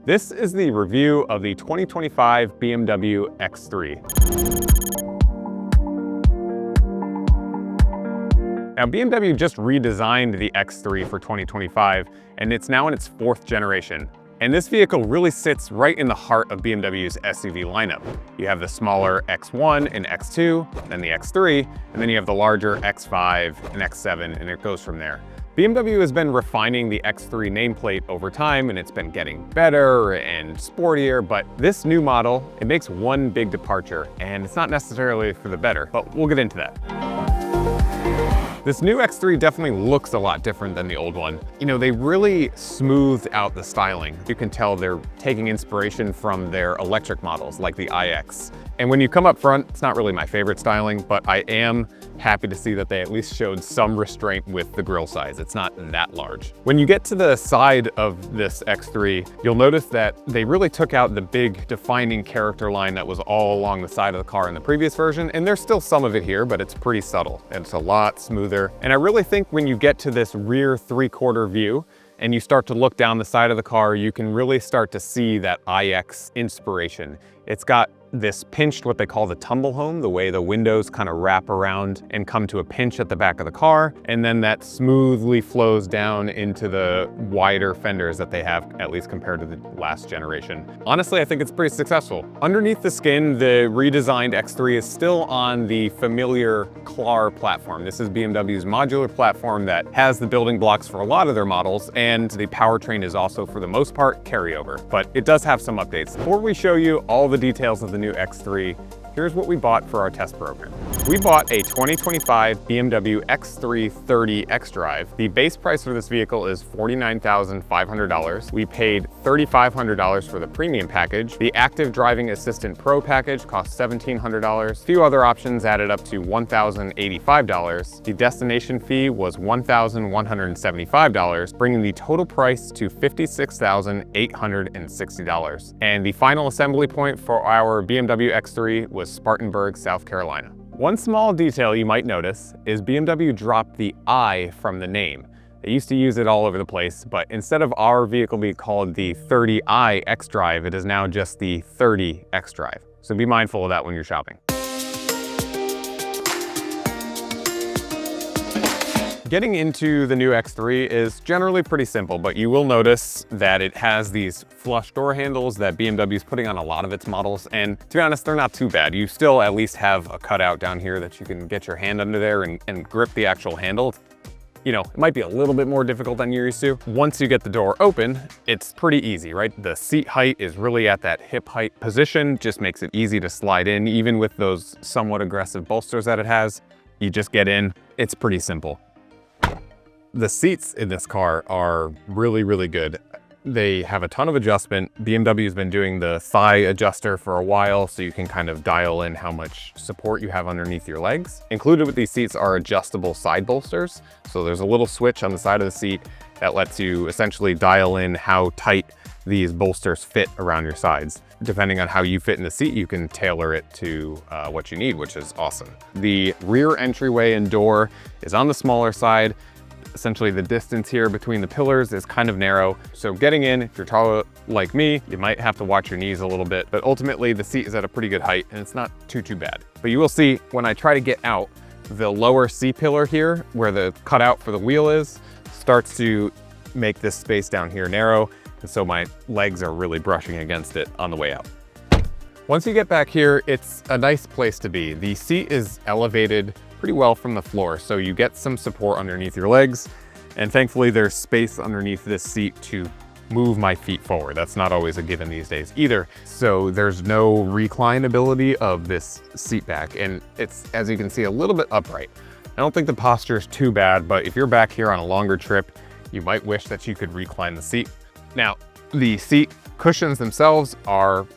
This is the review of the 2025 BMW X3. Now, BMW just redesigned the X3 for 2025, and it's now in its 4th generation. And this vehicle really sits right in the heart of BMW's SUV lineup. You have the smaller X1 and X2, then the X3, and then you have the larger X5 and X7, and it goes from there. BMW has been refining the X3 nameplate over time, and it's been getting better and sportier, but this new model, it makes one big departure, and it's not necessarily for the better, but we'll get into that. This new X3 definitely looks a lot different than the old one. You know, they really smoothed out the styling. You can tell they're taking inspiration from their electric models like the iX. And when you come up front, it's not really my favorite styling, but I am happy to see that they at least showed some restraint with the grille size. It's not that large. When you get to the side of this X3, you'll notice that they really took out the big defining character line that was all along the side of the car in the previous version. And there's still some of it here, but it's pretty subtle. And it's a lot smoother. And I really think when you get to this rear 3/4 view, and you start to look down the side of the car, you can really start to see that iX inspiration. It's got this pinched, what they call the tumble home, the way the windows kind of wrap around and come to a pinch at the back of the car. And then that smoothly flows down into the wider fenders that they have, at least compared to the last generation. Honestly, I think it's pretty successful. Underneath the skin, the redesigned X3 is still on the familiar CLAR platform. This is BMW's modular platform that has the building blocks for a lot of their models, and the powertrain is also, for the most part, carryover. But it does have some updates. Before we show you all the details of the new X3, here's what we bought for our test program. We bought a 2025 BMW X3 30 xDrive. The base price for this vehicle is $49,500. We paid $3,500 for the premium package. The Active Driving Assistant Pro package cost $1,700. A few other options added up to $1,085. The destination fee was $1,175, bringing the total price to $56,860. And the final assembly point for our BMW X3 was Spartanburg, South Carolina. One small detail you might notice is BMW dropped the I from the name. They used to use it all over the place, but instead of our vehicle being called the 30i xDrive, it is now just the 30 xDrive. So be mindful of that when you're shopping. Getting into the new X3 is generally pretty simple, but you will notice that it has these flush door handles that BMW is putting on a lot of its models. And to be honest, they're not too bad. You still at least have a cutout down here that you can get your hand under there and grip the actual handle. You know, it might be a little bit more difficult than you're used to. Once you get the door open, it's pretty easy, right? The seat height is really at that hip height position, just makes it easy to slide in, even with those somewhat aggressive bolsters that it has. You just get in, it's pretty simple. The seats in this car are really, really good. They have a ton of adjustment. BMW has been doing the thigh adjuster for a while, so you can kind of dial in how much support you have underneath your legs. Included with these seats are adjustable side bolsters. So there's a little switch on the side of the seat that lets you essentially dial in how tight these bolsters fit around your sides. Depending on how you fit in the seat, you can tailor it to what you need, which is awesome. The rear entryway and door is on the smaller side. Essentially, the distance here between the pillars is kind of narrow. So getting in, if you're tall like me, you might have to watch your knees a little bit, but ultimately the seat is at a pretty good height and it's not too bad. But you will see when I try to get out, the lower C-pillar here, where the cutout for the wheel is, starts to make this space down here narrow. And so my legs are really brushing against it on the way out. Once you get back here, it's a nice place to be. The seat is elevated pretty well from the floor, so you get some support underneath your legs, and thankfully there's space underneath this seat to move my feet forward. That's not always a given these days either. So there's no reclinability of this seat back, and it's, as you can see, a little bit upright. I don't think the posture is too bad, but if you're back here on a longer trip, you might wish that you could recline the seat. Now, the seat cushions themselves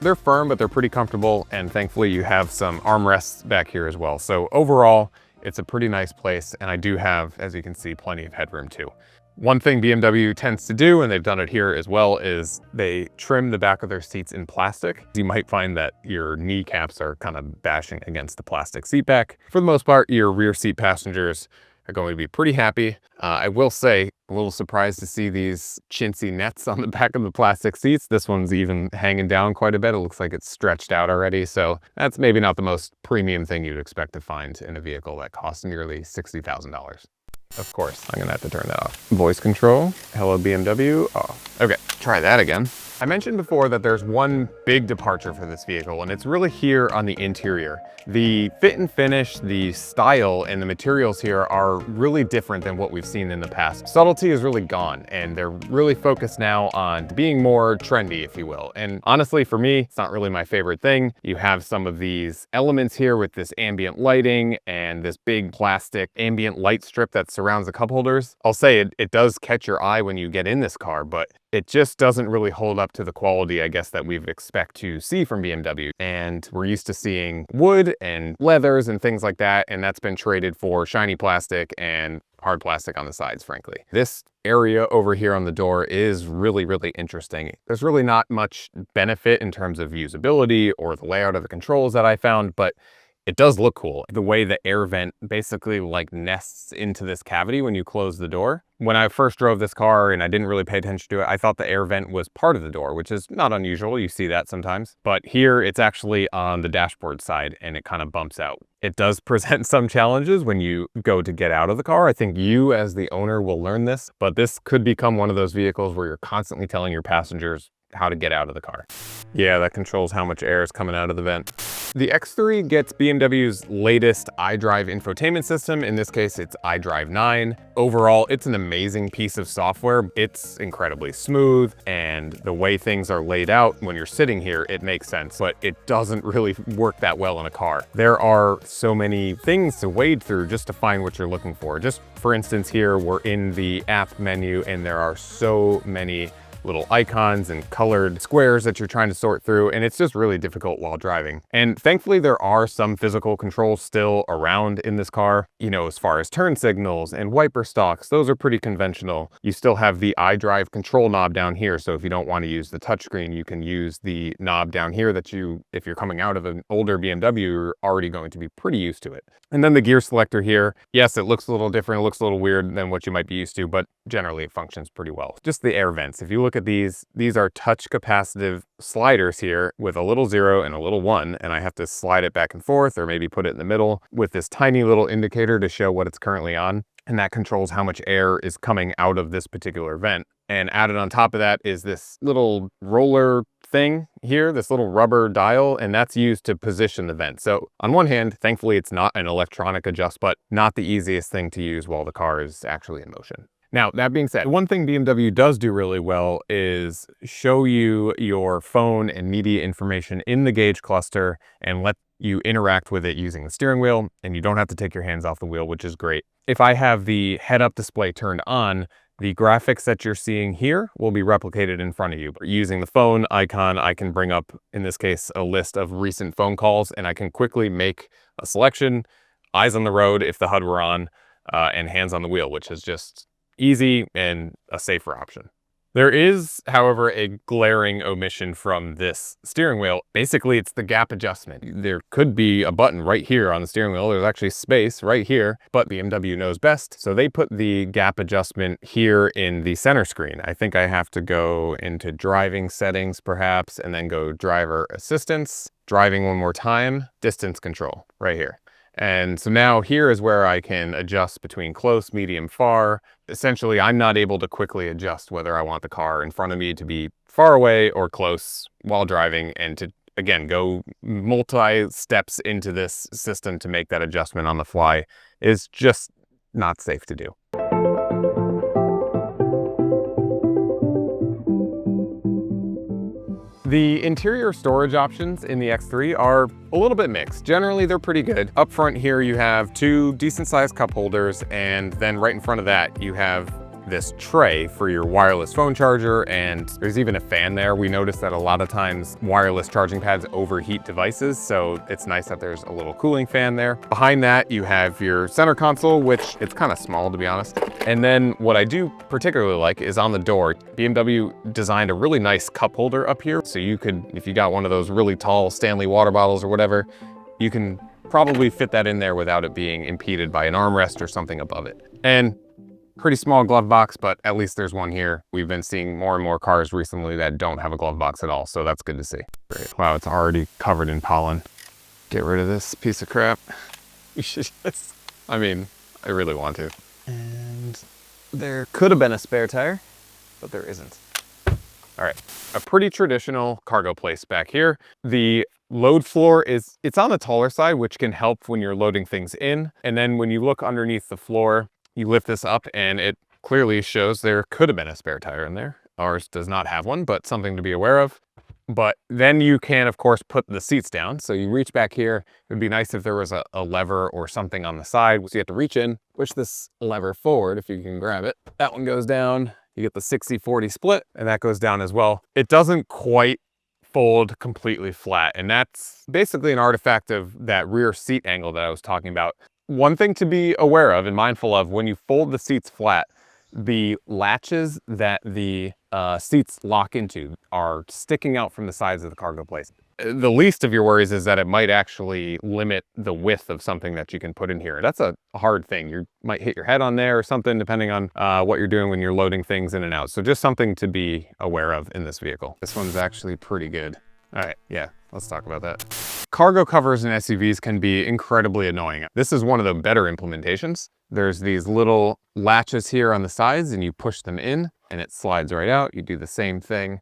they're firm, but they're pretty comfortable, and thankfully you have some armrests back here as well. So overall, it's a pretty nice place, and I do have, as you can see, plenty of headroom too. One thing BMW tends to do, and they've done it here as well, is they trim the back of their seats in plastic. You might find that your kneecaps are kind of bashing against the plastic seat back. For the most part, your rear seat passengers are going to be pretty happy. I will say, a little surprised to see these chintzy nets on the back of the plastic seats. This one's even hanging down quite a bit. It looks like it's stretched out already. So that's maybe not the most premium thing you'd expect to find in a vehicle that costs nearly $60,000. Of course, I'm gonna have to turn that off. Voice control, hello BMW, off. Okay, try that again. I mentioned before that there's one big departure for this vehicle, and it's really here on the interior. The fit and finish, the style, and the materials here are really different than what we've seen in the past. Subtlety is really gone, and they're really focused now on being more trendy, if you will. And honestly, for me, it's not really my favorite thing. You have some of these elements here with this ambient lighting and this big plastic ambient light strip that surrounds the cup holders. I'll say it does catch your eye when you get in this car, but it just doesn't really hold up to the quality, I guess, that we expect to see from BMW. And we're used to seeing wood and leathers and things like that, and that's been traded for shiny plastic and hard plastic on the sides, frankly. This area over here on the door is really, really interesting. There's really not much benefit in terms of usability or the layout of the controls that I found, but it does look cool. The way the air vent basically like nests into this cavity when you close the door. When I first drove this car and I didn't really pay attention to it, I thought the air vent was part of the door, which is not unusual. You see that sometimes. But here it's actually on the dashboard side and it kind of bumps out. It does present some challenges when you go to get out of the car. I think you as the owner will learn this, but this could become one of those vehicles where you're constantly telling your passengers how to get out of the car. Yeah, that controls how much air is coming out of the vent. The X3 gets BMW's latest iDrive infotainment system. In this case, it's iDrive 9. Overall, it's an amazing piece of software. It's incredibly smooth, and the way things are laid out when you're sitting here, it makes sense, but it doesn't really work that well in a car. There are so many things to wade through just to find what you're looking for. Just for instance, here we're in the app menu, and there are so many little icons and colored squares that you're trying to sort through, and it's just really difficult while driving. And thankfully there are some physical controls still around in this car, you know, as far as turn signals and wiper stalks. Those are pretty conventional. You still have the iDrive control knob down here, so if you don't want to use the touchscreen, you can use the knob down here that if you're coming out of an older BMW, you're already going to be pretty used to it. And then the gear selector here, yes, it looks a little different, it looks a little weird than what you might be used to, but generally it functions pretty well. Just the air vents, if you look at these are touch capacitive sliders here with a little 0 and a little 1, and I have to slide it back and forth or maybe put it in the middle with this tiny little indicator to show what it's currently on, and that controls how much air is coming out of this particular vent. And added on top of that is this little roller thing here, this little rubber dial, and that's used to position the vent. So on one hand, thankfully it's not an electronic adjust, but not the easiest thing to use while the car is actually in motion. Now, that being said, one thing BMW does do really well is show you your phone and media information in the gauge cluster and let you interact with it using the steering wheel, and you don't have to take your hands off the wheel, which is great. If I have the head-up display turned on, the graphics that you're seeing here will be replicated in front of you. Using the phone icon, I can bring up, in this case, a list of recent phone calls, and I can quickly make a selection, eyes on the road if the HUD were on, and hands on the wheel, which is just easy and a safer option. There is, however, a glaring omission from this steering wheel. Basically, it's the gap adjustment. There could be a button right here on the steering wheel. There's actually space right here, but BMW knows best. So they put the gap adjustment here in the center screen. I think I have to go into driving settings perhaps, and then go driver assistance, driving one more time, distance control right here. And so now here is where I can adjust between close, medium, far. Essentially, I'm not able to quickly adjust whether I want the car in front of me to be far away or close while driving, and to, again, go multi-steps into this system to make that adjustment on the fly is just not safe to do. The interior storage options in the X3 are a little bit mixed. Generally, they're pretty good. Up front here, you have 2 decent-sized cup holders, and then right in front of that, you have this tray for your wireless phone charger, and there's even a fan there. We noticed that a lot of times wireless charging pads overheat devices, so it's nice that there's a little cooling fan there. Behind that, you have your center console, which it's kind of small, to be honest. And then what I do particularly like is on the door, BMW designed a really nice cup holder up here. So you could, if you got one of those really tall Stanley water bottles or whatever, you can probably fit that in there without it being impeded by an armrest or something above it. And pretty small glove box, but at least there's one here. We've been seeing more and more cars recently that don't have a glove box at all, so that's good to see. Great. Wow, it's already covered in pollen. Get rid of this piece of crap. You should just, I mean, I really want to. And there could have been a spare tire, but there isn't. All right, a pretty traditional cargo place back here. The load floor it's on the taller side, which can help when you're loading things in. And then when you look underneath the floor, you lift this up and it clearly shows there could have been a spare tire in there. Ours does not have one, but something to be aware of. But then you can, of course, put the seats down. So you reach back here. It would be nice if there was a lever or something on the side. So you have to reach in, push this lever forward if you can grab it. That one goes down. You get the 60-40 split, and that goes down as well. It doesn't quite fold completely flat, and that's basically an artifact of that rear seat angle that I was talking about. One thing to be aware of and mindful of when you fold the seats flat, the latches that the seats lock into are sticking out from the sides of the cargo place. The least of your worries is that it might actually limit the width of something that you can put in here. That's a hard thing. You might hit your head on there or something, depending on what you're doing when you're loading things in and out. So just something to be aware of in this vehicle. This one's actually pretty good. All right, yeah, let's talk about that. Cargo covers in SUVs can be incredibly annoying. This is one of the better implementations. There's these little latches here on the sides and you push them in and it slides right out. You do the same thing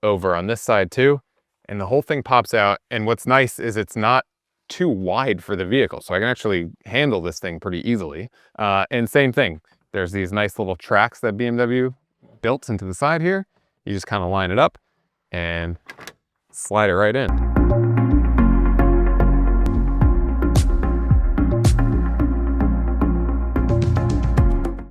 over on this side too. And the whole thing pops out. And what's nice is it's not too wide for the vehicle. So I can actually handle this thing pretty easily. And same thing, there's these nice little tracks that BMW built into the side here. You just kind of line it up and slide it right in.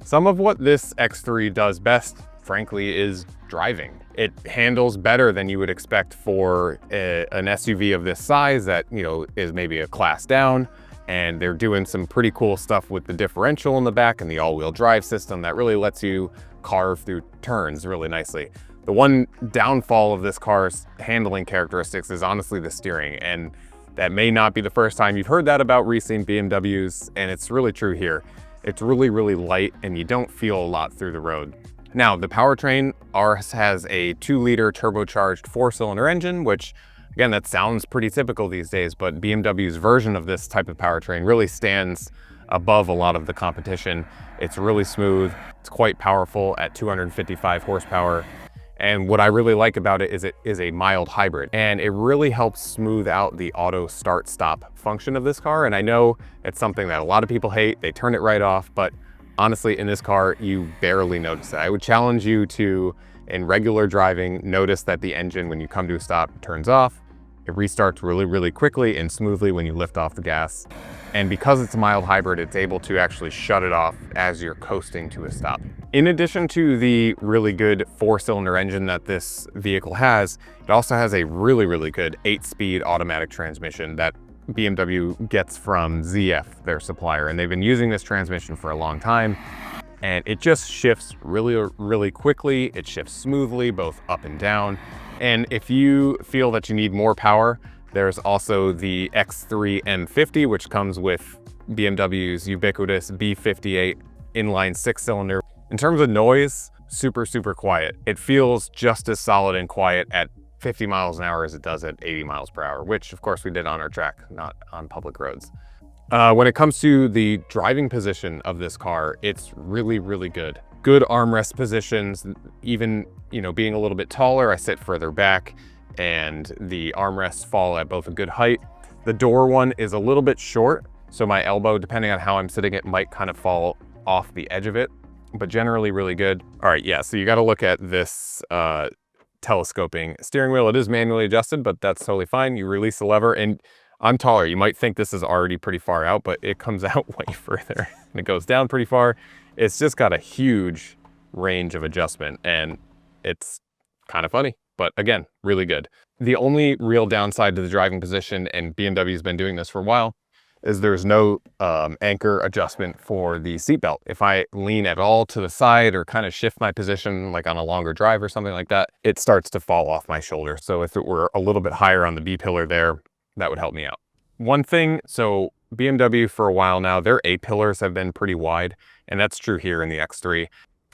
Some of what this X3 does best, frankly, is driving. It handles better than you would expect for an SUV of this size that, you know, is maybe a class down. And they're doing some pretty cool stuff with the differential in the back and the all-wheel drive system that really lets you carve through turns really nicely. The one downfall of this car's handling characteristics is honestly the steering, and that may not be the first time you've heard that about recent BMWs, and it's really true here. It's really, really light and you don't feel a lot through the road. Now, the powertrain, ours has a 2-liter turbocharged 4-cylinder engine, which again, that sounds pretty typical these days, but BMW's version of this type of powertrain really stands above a lot of the competition. It's really smooth, it's quite powerful at 255 horsepower. And what I really like about it is a mild hybrid, and it really helps smooth out the auto start stop function of this car. And I know it's something that a lot of people hate, they turn it right off, but honestly, in this car, you barely notice it. I would challenge you to, in regular driving, notice that the engine, when you come to a stop, turns off. It restarts really, really quickly and smoothly when you lift off the gas. And because it's a mild hybrid, it's able to actually shut it off as you're coasting to a stop. In addition to the really good 4-cylinder engine that this vehicle has, it also has a really, really good 8-speed automatic transmission that BMW gets from ZF, their supplier. And they've been using this transmission for a long time. And it just shifts really, really quickly. It shifts smoothly, both up and down. And if you feel that you need more power, there's also the X3 M50, which comes with BMW's ubiquitous B58 inline 6-cylinder. In terms of noise, super, super quiet. It feels just as solid and quiet at 50 miles an hour as it does at 80 miles per hour, which of course we did on our track, not on public roads. When it comes to the driving position of this car, it's really, really good. Good armrest positions, even, you know, being a little bit taller, I sit further back and the armrests fall at both a good height. The door one is a little bit short, so my elbow, depending on how I'm sitting, it might kind of fall off the edge of it, but generally really good. All right, yeah, so you got to look at this telescoping steering wheel. It is manually adjusted, but that's totally fine. You release the lever, and I'm taller. You might think this is already pretty far out, but it comes out way further and it goes down pretty far. It's just got a huge range of adjustment and it's kind of funny, but again, really good. The only real downside to the driving position, and BMW's been doing this for a while, is there's no anchor adjustment for the seatbelt. If I lean at all to the side or kind of shift my position, like on a longer drive or something like that, it starts to fall off my shoulder. So if it were a little bit higher on the B pillar there, that would help me out. One thing, so BMW for a while now, their A-pillars have been pretty wide, and that's true here in the X3,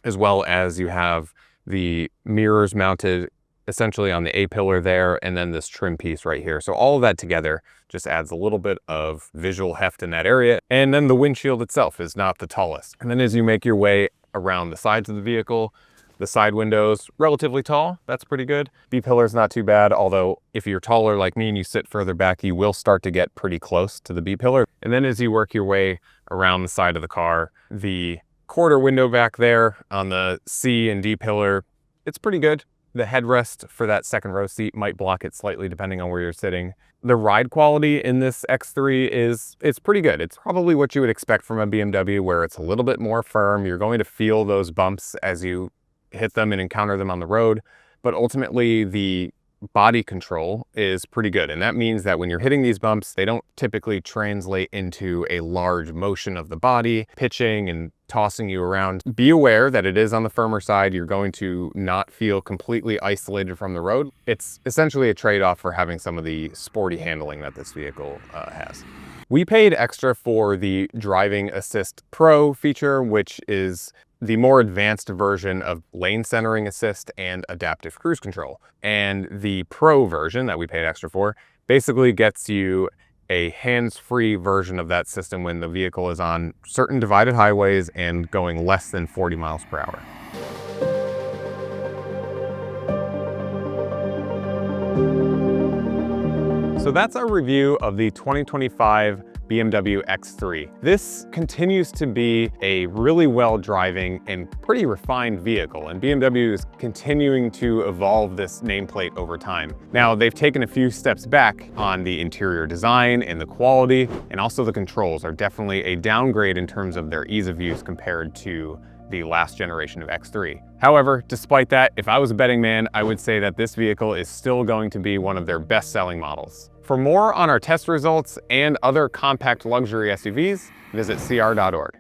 as well as you have the mirrors mounted essentially on the A-pillar there, and then this trim piece right here. So all of that together just adds a little bit of visual heft in that area. And then the windshield itself is not the tallest. And then as you make your way around the sides of the vehicle, the side windows, relatively tall, that's pretty good. B-pillar's not too bad, although if you're taller like me and you sit further back, you will start to get pretty close to the B-pillar. And then as you work your way around the side of the car, the quarter window back there on the C and D pillar, it's pretty good. The headrest for that second row seat might block it slightly depending on where you're sitting. The ride quality in this X3 it's pretty good. It's probably what you would expect from a BMW, where it's a little bit more firm. You're going to feel those bumps as you hit them and encounter them on the road, but ultimately the body control is pretty good. And that means that when you're hitting these bumps, they don't typically translate into a large motion of the body, pitching and tossing you around. Be aware that it is on the firmer side. You're going to not feel completely isolated from the road. It's essentially a trade-off for having some of the sporty handling that this vehicle has. We paid extra for the Driving Assist Pro feature, which is the more advanced version of lane centering assist and adaptive cruise control. And the Pro version that we paid extra for basically gets you a hands-free version of that system when the vehicle is on certain divided highways and going less than 40 miles per hour. So that's our review of the 2025 BMW X3. This continues to be a really well-driving and pretty refined vehicle, and BMW is continuing to evolve this nameplate over time. Now, they've taken a few steps back on the interior design and the quality, and also the controls are definitely a downgrade in terms of their ease of use compared to the last generation of X3. However, despite that, if I was a betting man, I would say that this vehicle is still going to be one of their best-selling models. For more on our test results and other compact luxury SUVs, visit cr.org.